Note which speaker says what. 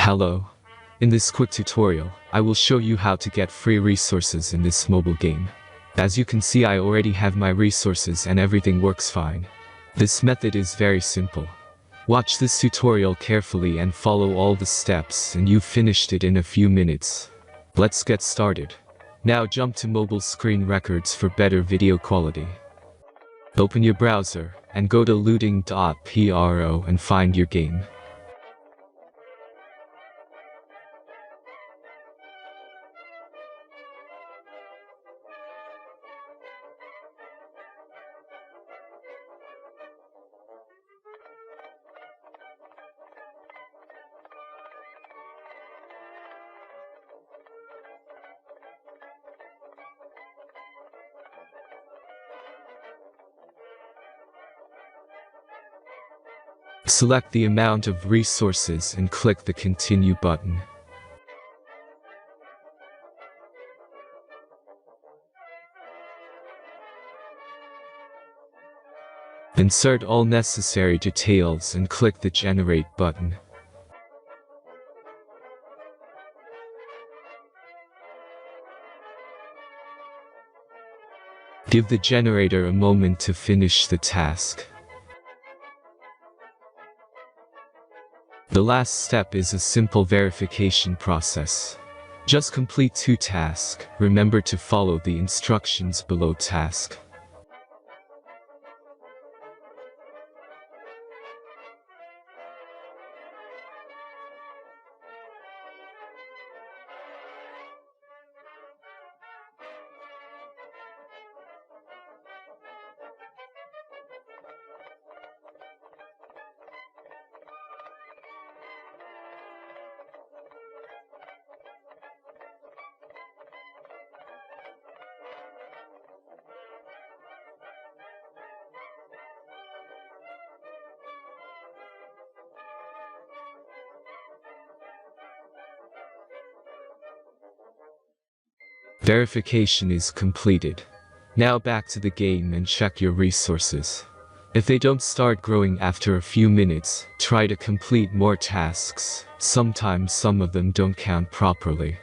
Speaker 1: Hello. In this quick tutorial, I will show you how to get free resources in this mobile game. As you can see, I already have my resources and everything works fine. This method is very simple. Watch this tutorial carefully and follow all the steps and you've finished it in a few minutes. Let's get started. Now jump to mobile screen records for better video quality. Open your browser and go to looting.pro and find your game. Select the amount of resources and click the Continue button. Insert all necessary details and click the Generate button. Give the generator a moment to finish the task. The last step is a simple verification process. Just complete 2 tasks. Remember to follow the instructions below task. Verification is completed. Now back to the game and check your resources. If they don't start growing after a few minutes, try to complete more tasks. Sometimes some of them don't count properly.